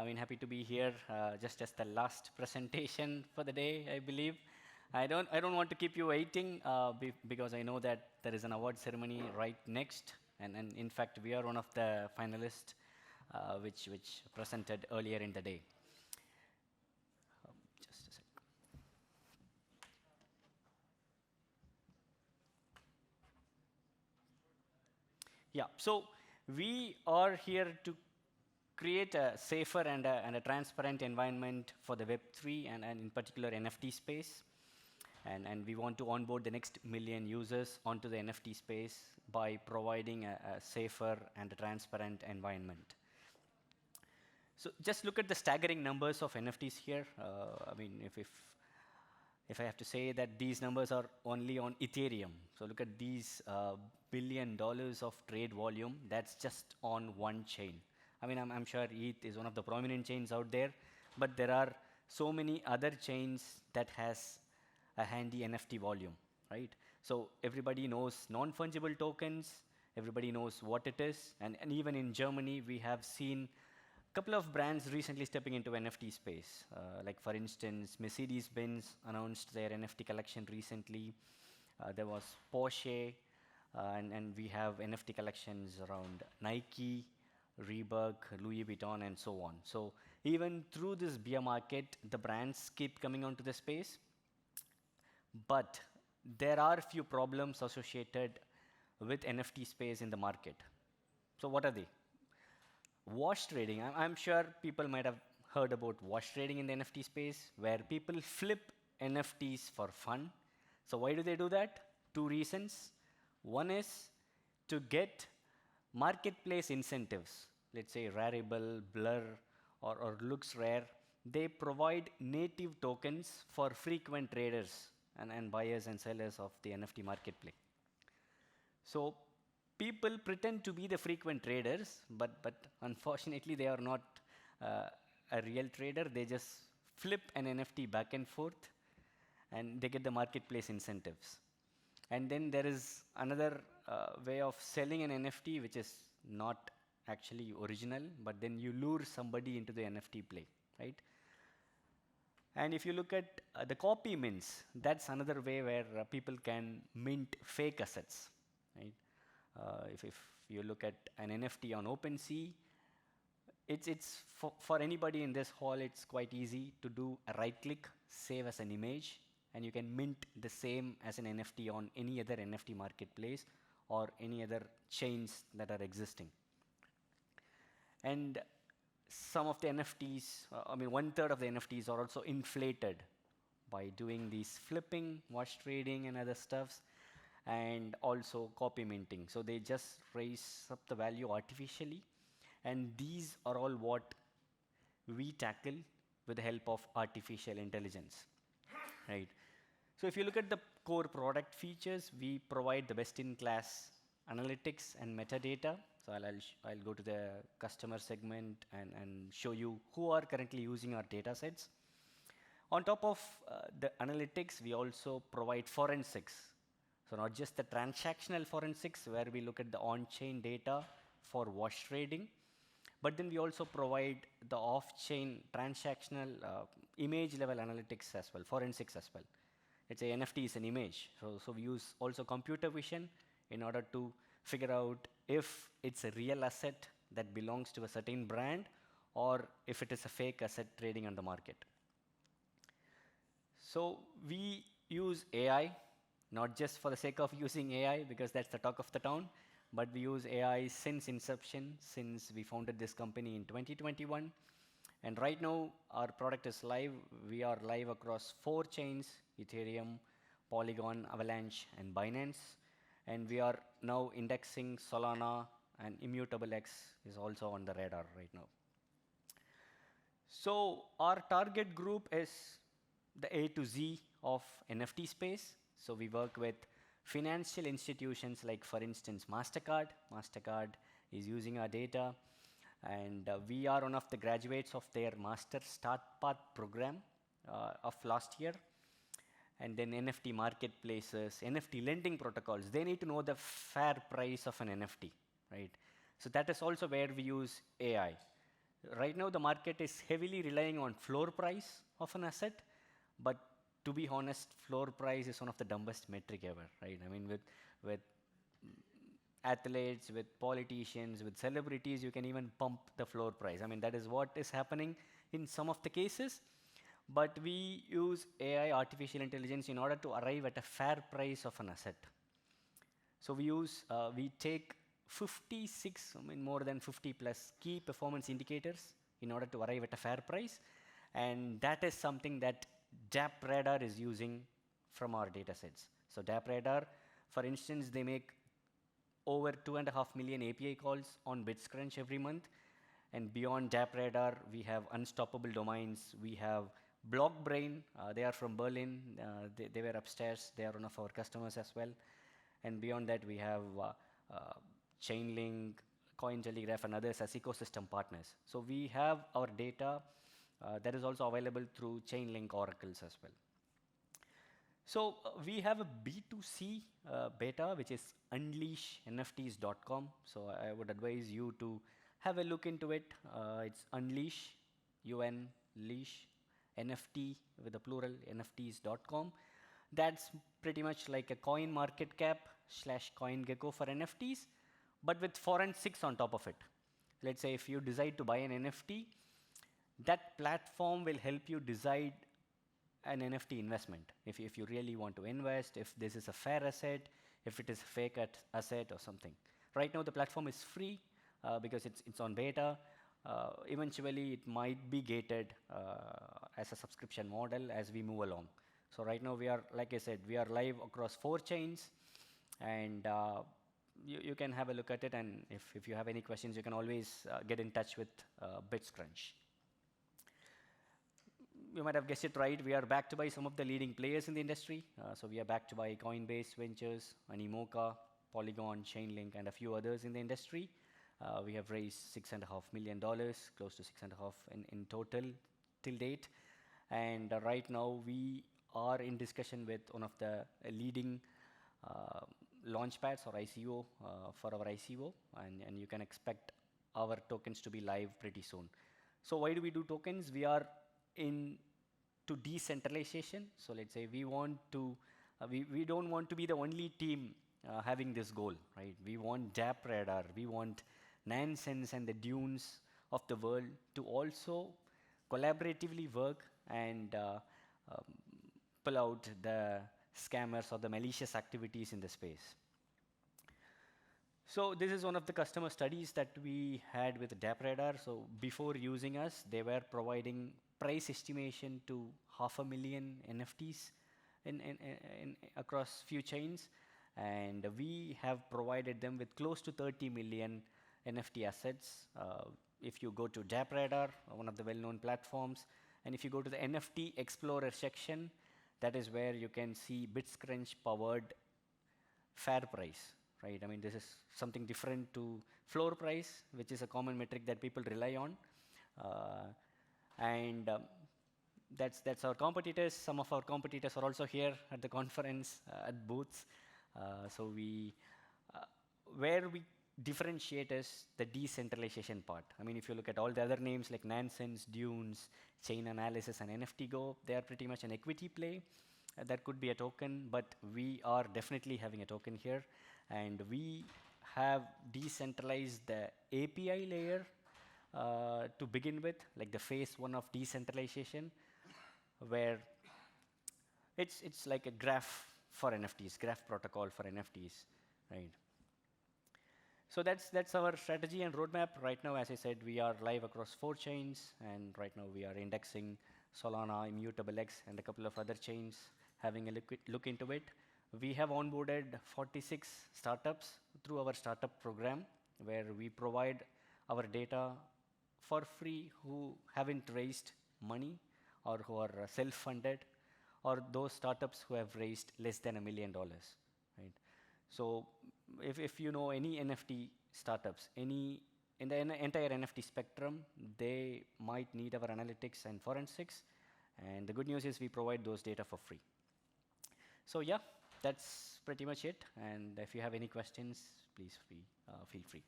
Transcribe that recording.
I mean, happy to be here just as the last presentation for the day, I believe. I don't want to keep you waiting because I know that there is an award ceremony right next. And in fact, we are one of the finalists which presented earlier in the day. Just a sec. Yeah, so we are here to create a safer and a transparent environment for the Web3 and in particular NFT space. And we want to onboard the next million users onto the NFT space by providing a safer and a transparent environment. So just look at the staggering numbers of NFTs here. I mean, if I have to say that these numbers are only on Ethereum. So look at these $1 billion of trade volume. That's just on one chain. I mean, I'm sure ETH is one of the prominent chains out there, but there are so many other chains that has a handy NFT volume, right? So everybody knows non-fungible tokens. Everybody knows what it is. And even in Germany, we have seen a couple of brands recently stepping into NFT space. Like, for instance, Mercedes-Benz announced their NFT collection recently. There was Porsche, and we have NFT collections around Nike, Reebok, Louis Vuitton, and so on. So even through this bear market, the brands keep coming onto the space. But there are few problems associated with NFT space in the market. So what are they? Wash trading. I'm sure people might have heard about wash trading in the NFT space, where people flip NFTs for fun. So why do they do that? Two reasons. One is to get marketplace incentives. Let's say Rarible, Blur, or Looks Rare. They provide native tokens for frequent traders and buyers and sellers of the NFT marketplace. So people pretend to be the frequent traders, but unfortunately they are not a real trader. They just flip an NFT back and forth, and they get the marketplace incentives. And then there is another way of selling an NFT, which is not actually original, but then you lure somebody into the NFT play, right? And if you look at the copy mints, that's another way where people can mint fake assets, right? If you look at an NFT on OpenSea, it's for anybody in this hall, it's quite easy to do a right-click, save as an image, and you can mint the same as an NFT on any other NFT marketplace or any other chains that are existing. And some of the NFTs, I mean, 1/3 of the NFTs are also inflated by doing these flipping, wash trading, and other stuffs, and also copy minting. So they just raise up the value artificially, and these are all what we tackle with the help of artificial intelligence, right? So if you look at the core product features, we provide the best-in-class analytics and metadata. So I'll go to the customer segment and show you who are currently using our data sets. On top of the analytics, we also provide forensics. So not just the transactional forensics, where we look at the on-chain data for wash trading, but then we also provide the off-chain transactional image-level analytics as well, forensics as well. Let's say NFT is an image. So we use also computer vision in order to figure out if it's a real asset that belongs to a certain brand or if it is a fake asset trading on the market. So we use AI, not just for the sake of using AI, because that's the talk of the town, but we use AI since inception, since we founded this company in 2021. And right now, our product is live. We are live across 4 chains: Ethereum, Polygon, Avalanche, and Binance. And we are now indexing Solana, and Immutable X is also on the radar right now. So our target group is the A to Z of NFT space. So we work with financial institutions like, for instance, Mastercard. Mastercard is using our data. And we are one of the graduates of their Master Start Path program of last year. And then NFT marketplaces, NFT lending protocols, they need to know the fair price of an NFT, right? So that is also where we use AI. Right now, the market is heavily relying on floor price of an asset, but to be honest, floor price is one of the dumbest metric ever, right? I mean, with athletes, with politicians, with celebrities, you can even pump the floor price. I mean, that is what is happening in some of the cases. But we use AI, artificial intelligence, in order to arrive at a fair price of an asset. So we take 56, I mean more than 50 plus key performance indicators in order to arrive at a fair price. And that is something that DappRadar is using from our data sets. So DappRadar, for instance, they make over 2.5 million API calls on BitsCrunch every month. And beyond DappRadar, we have Unstoppable Domains, we have Blockbrain, they are from Berlin, they were upstairs, they are one of our customers as well. And beyond that, we have Chainlink, Cointelegraph, and others as ecosystem partners. So we have our data that is also available through Chainlink oracles as well. So we have a B2C beta, which is unleashnfts.com. So I would advise you to have a look into it. It's unleash, leash, NFT with a plural, nfts.com. That's pretty much like a coin market cap / CoinGecko for NFTs, but with forensics on top of it. Let's say if you decide to buy an NFT, that platform will help you decide an NFT investment. If you really want to invest, if this is a fair asset, if it is a fake asset or something. Right now the platform is free because it's on beta. Eventually it might be gated as a subscription model as we move along. So right now we are, like I said, we are live across 4 chains, and you can have a look at it, and if you have any questions, you can always get in touch with BitsCrunch. You might have guessed it right, we are backed by some of the leading players in the industry. So we are backed by Coinbase Ventures, Animoca, Polygon, Chainlink, and a few others in the industry. We have raised $6.5 million, close to 6.5 in total till date. And right now we are in discussion with one of the leading launchpads or ICO for our ICO, and you can expect our tokens to be live pretty soon. So why do we do tokens? We are into decentralization. So let's say we want to, we don't want to be the only team having this goal, right? We want DappRadar, we want Nansens and the Dunes of the world to also collaboratively work and pull out the scammers or the malicious activities in the space. So this is one of the customer studies that we had with DappRadar. So before using us, they were providing price estimation to 500,000 NFTs across few chains, and we have provided them with close to 30 million NFT assets. If you go to DappRadar, one of the well-known platforms, and if you go to the NFT Explorer section, that is where you can see BitsCrunch powered fair price, right? I mean, this is something different to floor price, which is a common metric that people rely on. That's our competitors. Some of our competitors are also here at the conference at booths. So where we differentiate is the decentralization part. I mean, if you look at all the other names like Nansens, Dunes, Chain Analysis, and NFT Go, they are pretty much an equity play. That could be a token, but we are definitely having a token here. And we have decentralized the API layer to begin with, like the phase 1 of decentralization, where it's like a graph for NFTs, graph protocol for NFTs, right? So that's our strategy and roadmap. Right now, as I said, we are live across 4 chains, and right now we are indexing Solana, Immutable X, and a couple of other chains, having a look into it. We have onboarded 46 startups through our startup program, where we provide our data for free who haven't raised money or who are self-funded, or those startups who have raised less than $1 million, right? So if you know any NFT startups, in the entire NFT spectrum, they might need our analytics and forensics. And the good news is we provide those data for free. So yeah, that's pretty much it. And if you have any questions, please feel free.